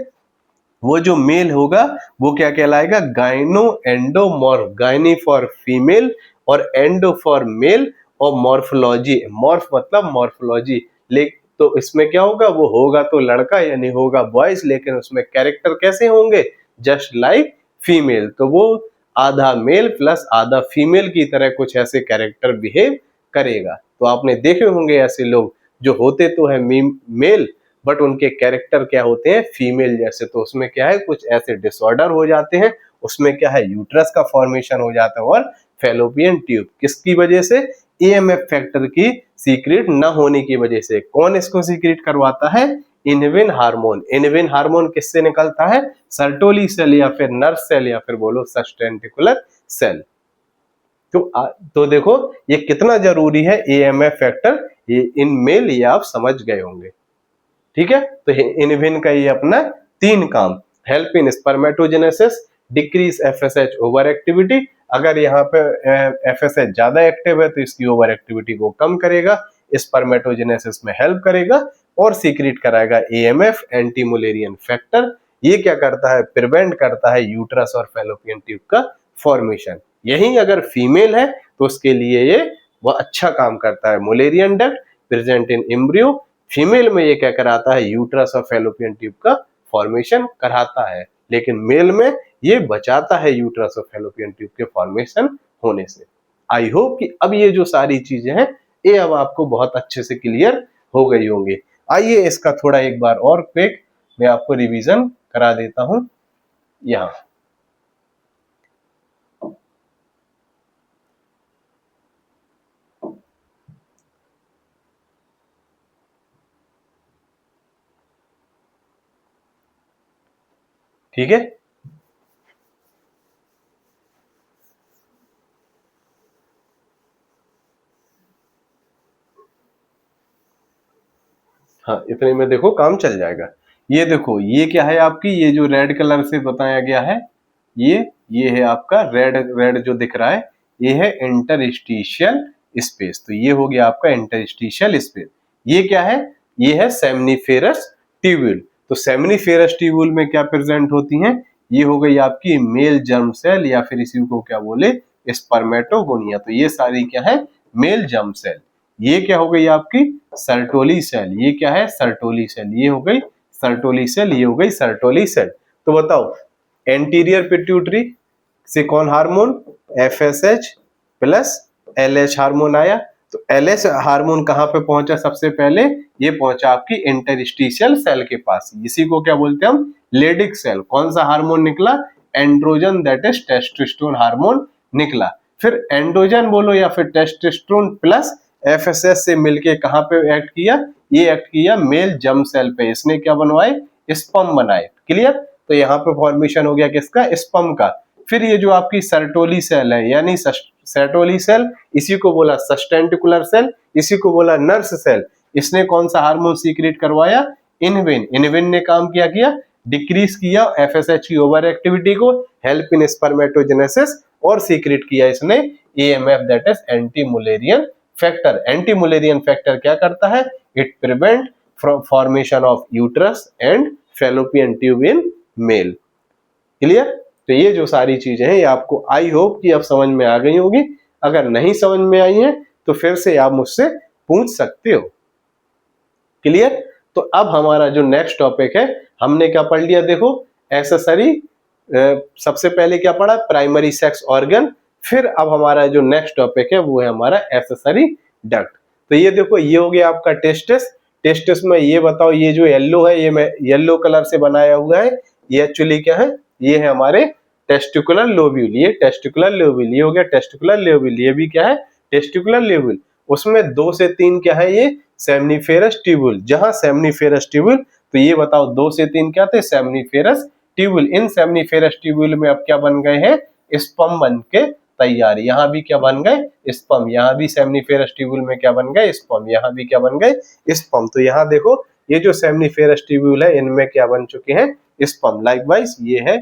वो जो मेल होगा वो क्या कहलाएगा, gyno endomorph. Gynae for female और एंडो फॉर मेल और मॉर्फोलॉजी, मॉर्फ मतलब मॉर्फोलॉजी। तो इसमें क्या होगा, वो होगा तो लड़का यानी होगा बॉयज, लेकिन उसमें कैरेक्टर कैसे होंगे, जस्ट लाइक फीमेल। तो वो आधा मेल प्लस आधा फीमेल की तरह कुछ ऐसे कैरेक्टर बिहेव करेगा। तो आपने देखे होंगे ऐसे लोग जो होते तो है मेल बट उनके कैरेक्टर क्या होते हैं, फीमेल जैसे। तो उसमें क्या है, कुछ ऐसे डिसऑर्डर हो जाते हैं, उसमें क्या है, यूट्रस का फॉर्मेशन हो जाता है और फैलोपियन ट्यूब। किसकी वजह से? एएमएफ फैक्टर की सीक्रेट न होने की वजह से। कौन इसको सीक्रेट करवाता है? Inhibin hormone. इनहिबिन हार्मोन किससे निकलता है? सर्टोली सेल या फिर नर्व सेल या फिर बोलो सस्टेंटिकुलर सेल। तो देखो ये कितना जरूरी है एएमएफ फैक्टर, ये इन मेल ये आप समझ गए होंगे। ठीक है, तो इनहिबिन का ये अपना 3 काम, help in spermatogenesis, decrease FSH over activity. अगर यहाँ पे एफएसएच ज्यादा एक्टिव है तो इसकी ओवर एक्टिविटी को कम करेगा, स्पर्मेटोजेनेसिस में हेल्प करेगा और सीक्रेट कराएगा एएमएफ, एंटी मुलेरियन फैक्टर। ये क्या करता है? प्रिवेंट करता है यूट्रस और फैलोपियन ट्यूब का फॉर्मेशन। यही अगर फीमेल है तो उसके लिए ये वह अच्छा काम करता है। Mullerian duct present in embryo, female में ये क्या कराता है? यूट्रस और फैलोपियन ट्यूब का फॉर्मेशन कराता है, लेकिन मेल में ये बचाता है यूट्रस और फैलोपियन ट्यूब के फॉर्मेशन होने से। आई होप कि अब ये जो सारी चीजें हैं ये अब आपको बहुत अच्छे से क्लियर हो गई होंगी। आइए इसका थोड़ा एक बार और क्विक मैं आपको रिवीजन करा देता हूं यहाँ। ठीक है, हाँ इतने में देखो काम चल जाएगा। ये देखो ये क्या है आपकी, ये जो रेड कलर से बताया गया है, ये है आपका रेड रेड जो दिख रहा है, ये है इंटरस्टिशियल स्पेस। तो ये हो गया आपका इंटरस्टिशियल स्पेस। ये क्या है? ये है सेमनीफेरस ट्यूब्यूल। तो सेमनीफेरस ट्यूब्यूल में क्या प्रेजेंट होती हैं? ये हो गई आपकी मेल जर्म सेल या फिर इसी को क्या बोले, स्पर्मेटोगोनिया। तो ये सारी क्या है? Male germ cell. ये क्या हो गई आपकी? Sertoli cell. ये क्या है? Sertoli cell. ये हो गई सर्टोली सेल, ये हो गई सर्टोली सेल। तो बताओ एंटीरियर पिट्यूटरी से कौन hormone? FSH plus LH hormone आया। तो एलएच हार्मोन कहां पे पहुंचा सबसे पहले? ये पहुंचा आपकी इंटरस्टिशियल सेल के पास। इसी को क्या बोलते हैं हम? Leydig cell. कौन सा हार्मोन निकला? Androgen, that is testosterone hormone निकला। फिर एंड्रोजन बोलो या फिर टेस्टोस्टेरोन प्लस एफएसएच से मिलके कहां पे एक्ट किया? ये एक्ट किया मेल जर्म सेल पे। इसने क्या बनवाए? स्पर्म बनाए। क्लियर? तो यहाँ पे फॉर्मेशन हो गया किसका? स्पर्म का। फिर ये जो आपकी सर्टोली सेल है यानी सर्टोली सेल, इसी को बोला सस्टेंटिकुलर सेल, इसी को बोला नर्स सेल। इसने कौन सा हार्मोन सीक्रेट करवाया? इनहिबिन। इनहिबिन ने काम किया डिक्रीज किया एफएसएच की ओवर एक्टिविटी को, हेल्प इन स्पर्मेटोजेनेसिस, और सीक्रेट किया इसने AMF, that is anti Mullerian factor. Anti Mullerian factor क्या करता है? It prevent from formation of uterus and fallopian tube in male. Clear? तो ये जो सारी चीजें हैं ये आपको आई होप कि अब समझ में आ गई होगी। अगर नहीं समझ में आई है तो फिर से आप मुझसे पूछ सकते हो। क्लियर? तो अब हमारा जो नेक्स्ट टॉपिक है, हमने क्या पढ़ लिया देखो, एक्सेसरी। सबसे पहले क्या पढ़ा? Primary sex organ. फिर अब हमारा जो नेक्स्ट टॉपिक है वो है हमारा एक्सेसरी डक्ट। तो ये देखो ये हो गया आपका टेस्टिस। टेस्टिस में ये बताओ, ये जो येलो है, ये मैं येलो कलर से बनाया हुआ है, ये एक्चुअली क्या है? ये है हमारे टेस्टिकुलर लोब्यूल। ये टेस्टिकुलर लोब्यूल, ये हो गया टेस्टिकुलर लोब्यूल। ये भी क्या है? Testicular lobule. उसमें 2 से 3 क्या है? ये सेमनीफेरस ट्यूब्यूल। जहां सेमनीफेरस ट्यूब्यूल, तो ये बताओ 2 से 3 क्या थे? Seminiferous tubule. इन सेमनीफेरस ट्यूब्यूल में अब क्या बन गए हैं? स्पर्म बन के तैयार। यहाँ भी क्या बन गए? स्पर्म। यहाँ भी सेमनीफेरस ट्यूब्यूल में क्या बन गए? स्पर्म। यहाँ भी क्या बन गए? स्पर्म। तो यहाँ देखो ये जो सेमनीफेरस ट्यूब्यूल है इनमें क्या बन चुके हैं? स्पर्म। लाइकवाइज ये है,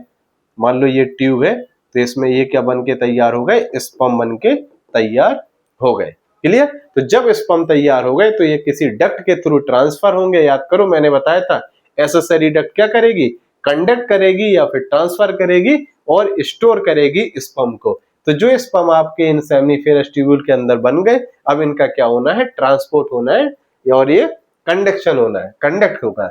मान लो ये ट्यूब है, तो इसमें ये क्या बन के तैयार हो गए? स्पर्म बन के तैयार हो गए। क्लियर? तो जब स्पर्म तैयार हो गए तो ये किसी डक्ट के थ्रू ट्रांसफर होंगे। याद करो मैंने बताया था एक्सेसरी डक्ट क्या करेगी? कंडक्ट करेगी या फिर ट्रांसफर करेगी और स्टोर करेगी स्पर्म को। तो जो स्पर्म आपके इन सेमनीफेरस ट्यूब्यूल के अंदर बन गए, अब इनका क्या होना है? ट्रांसपोर्ट होना है और ये कंडक्शन होना है, कंडक्ट होगा।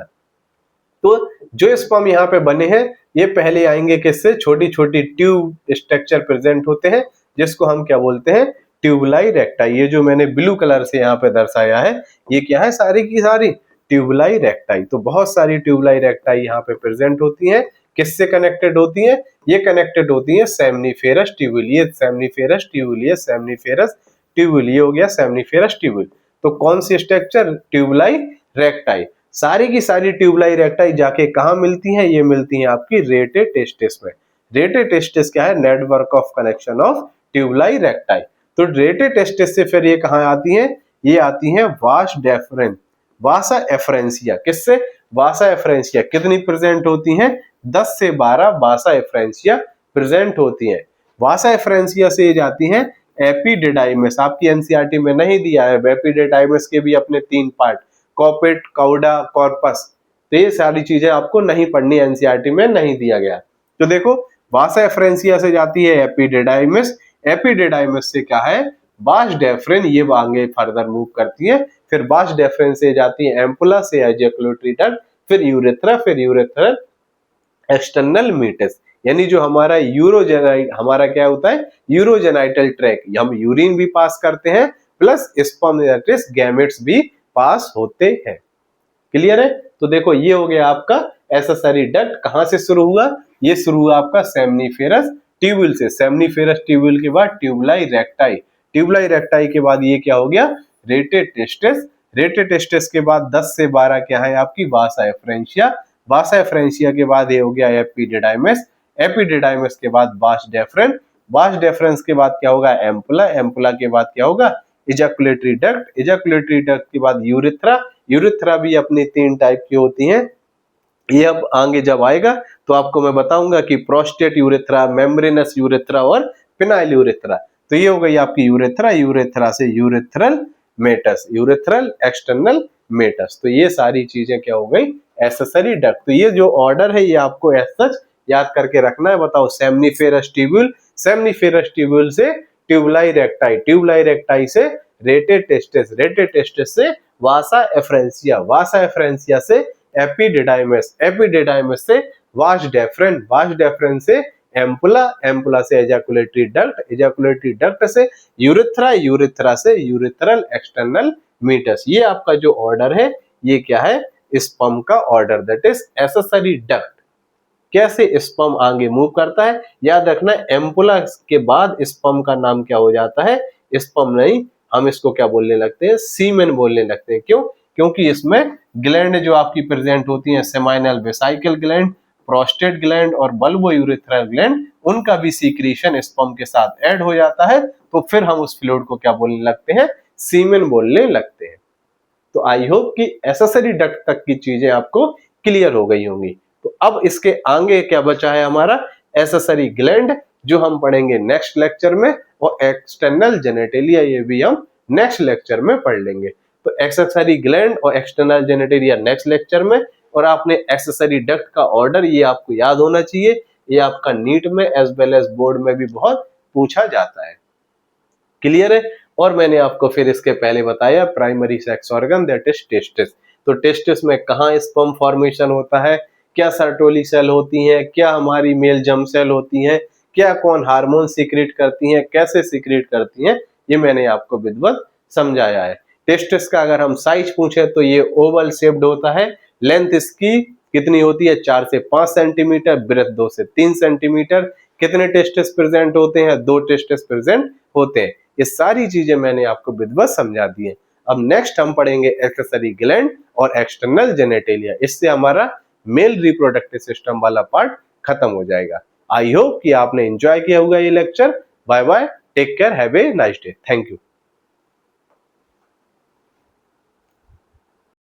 तो जो स्पर्म यहाँ पे बने हैं ये पहले आएंगे किससे? छोटी छोटी ट्यूब स्ट्रक्चर प्रेजेंट होते हैं जिसको हम क्या बोलते हैं? ट्यूबुलाई रेक्टाई। ये जो मैंने ब्लू कलर से यहाँ पे दर्शाया है, ये क्या है, सारी की सारी ट्यूबुलाई रेक्टाई। तो बहुत सारी ट्यूबुलाई रेक्टाई यहाँ पे प्रेजेंट होती हैं। किससे कनेक्टेड होती हैं? ये कनेक्टेड होती हैं सेमनीफेरस ट्यूबुल। ये सेमनीफेरस ट्यूबुल, ये सेमनीफेरस ट्यूबुल, ये हो गया सेमनीफेरस ट्यूबुल। तो कौन सी स्ट्रक्चर? ट्यूबुलाई रेक्टाई। सारी की सारी ट्यूबुलाई रेक्टाई जाके कहाँ मिलती हैं? ये मिलती हैं आपकी रेटे टेस्टिस में। रेटे टेस्टिस क्या है? Network of connection of tubuli recti. तो रेटे टेस्टिस से फिर ये कहाँ आती हैं? ये आती हैं वास डेफरेंस, वासा एफरेंसिया। किससे? वासा एफरेंसिया। कितनी प्रेजेंट होती हैं? 10 से 12 वासा एफरेंसिया प्रेजेंट होती हैं। वासा एफरेंसिया से ये जाती हैं एपिडिडाइमस। आपकी एनसीईआरटी में नहीं दिया है, एपिडिडाइमस के भी अपने 3 पार्ट, कॉपेट, कौडा, कॉर्पस। तो ये सारी चीजें आपको नहीं पढ़नी, एनसीईआरटी में नहीं दिया गया। तो देखो, वासा एफरेंसिया से जाती है एपिडिडाइमस। एपिडिडाइमस से क्या है? वास डेफरेन। ये आगे फर्दर मूव करती है। फिर वास डेफरेन से जाती है एम्पुला, से एजैकुलेटरी डक्ट, फिर यूरेथ्रा, फिर यूरेथ्रल एक्सटर्नल मीटस। यानी जो हमारा हमारा क्या होता है? Urogenital track. हम यूरिन भी पास करते हैं, प्लस स्पर्मेटिस गैमेट्स भी पास होते हैं। क्लियर है? तो देखो, ये हो गया आपका एक्सेसरी डक्ट। कहां से शुरू हुआ? ये शुरू हुआ आपका सेमनीफेरस ट्यूबुल से। सेमनीफेरस ट्यूबुल के बाद ट्यूबुलाई रेक्टाई। ट्यूबुलाई रेक्टाई के बाद ये क्या हो गया? रेटे टेस्टिस। रेटे टेस्टिस के बाद 10 से 12 क्या है आपकी? वासा एफरेंशिया। वासा एफरेंशिया के बाद ये हो गया एपिडिडाइमस। एपिडिडाइमस के बाद वास डेफरेन। वास डेफरेंस के बाद क्या होगा? एम्पुला। एम्पुला के बाद क्या होगा? Ejaculatory duct. इजैकुलेटरी डक्ट के बाद यूरेथ्रा। यूरेथ्रा भी अपनी 3 टाइप की होती हैं। ये अब आगे जब आएगा तो आपको मैं बताऊंगा कि प्रोस्टेट यूरेथ्रा, मेम्ब्रेनस यूरेथ्रा और पिनाइल यूरेथ्रा। तो ये हो गई आपकी यूरेथ्रा। यूरेथ्रा से urethral meatus, urethral external meatus. तो ये सारी चीजें क्या हो गई? Accessory duct. तो ये जो ऑर्डर है ये आपको एज सच याद करके रखना है। बताओ, सेमनीफेरस ट्यूबुल, सेमनीफेरस ट्यूबुल से ट्यूबुलाई रेक्टाई, ट्यूबुलाई रेक्टाई से रेटे टेस्टिस, रेटे टेस्टिस से वासा एफरेंसिया, वासा एफरेंसिया से एपिडिडाइमस, एपिडिडाइमस से वास डेफरेन, वास डेफरेन से एम्पुला, एम्पुला से एजैकुलेटरी डक्ट, एजैकुलेटरी डक्ट से यूरेथ्रा, यूरेथ्रा से यूरेथ्रल एक्सटर्नल मीटस। ये आपका जो ऑर्डर है ये क्या है? स्पर्म का order, that is accessory duct. कैसे स्पर्म आगे मूव करता है याद रखना। एम्पुला के बाद स्पर्म का नाम क्या हो जाता है? स्पर्म नहीं, हम इसको क्या बोलने लगते हैं? सीमेन बोलने लगते हैं। क्यों? क्योंकि इसमें ग्लैंड जो आपकी प्रेजेंट होती हैं, seminal vesicle gland, prostate gland और बल्बो यूरेथ्रल ग्लैंड, उनका भी सीक्रेशन स्पर्म के साथ ऐड हो जाता है। तो फिर हम उस फ्लूइड को क्या बोलने लगते हैं? सीमेन बोलने लगते हैं। तो आई होप कि एक्सेसरी डक्ट तक की चीजें आपको क्लियर हो गई होंगी। तो अब इसके आगे क्या बचा है हमारा? एक्सेसरी ग्लैंड, जो हम पढ़ेंगे नेक्स्ट लेक्चर में, और एक्सटर्नल जेनेटेलिया, ये भी हम नेक्स्ट लेक्चर में पढ़ लेंगे। तो एक्सेसरी ग्लैंड और एक्सटर्नल जेनेटेलिया नेक्स्ट लेक्चर में। और आपने एक्सेसरी डक्ट का ऑर्डर ये आपको याद होना चाहिए। ये आपका नीट में एज वेल एज बोर्ड में भी बहुत पूछा जाता है। क्लियर है? और मैंने आपको फिर इसके पहले बताया primary sex organ, that is testis. तो टेस्टिस में कहाँ स्पर्म फॉर्मेशन होता है, क्या सर्टोली सेल होती हैं, क्या हमारी मेल जर्म सेल होती हैं, क्या कौन हार्मोन सीक्रेट करती हैं, कैसे सीक्रेट करती हैं, ये मैंने आपको विधिवत समझाया है। टेस्टिस का अगर हम साइज पूछे तो ये ओवल शेप्ड होता है। लेंथ इसकी कितनी होती है? 4 से 5 सेंटीमीटर, ब्रेथ 2 से 3 सेंटीमीटर। कितने टेस्टिस प्रेजेंट होते हैं? 2 टेस्टिस प्रेजेंट होते हैं। ये सारी चीजें मैंने आपको विधिवत समझा दी है। अब नेक्स्ट हम पढ़ेंगे एक्सेसरी ग्लैंड और एक्सटर्नल जेनेटेलिया। इससे हमारा मेल रिप्रोडक्टिव सिस्टम वाला पार्ट खत्म हो जाएगा। आई होप कि आपने एंजॉय किया होगा ये lecture. Bye bye, take care, have a nice day, thank you.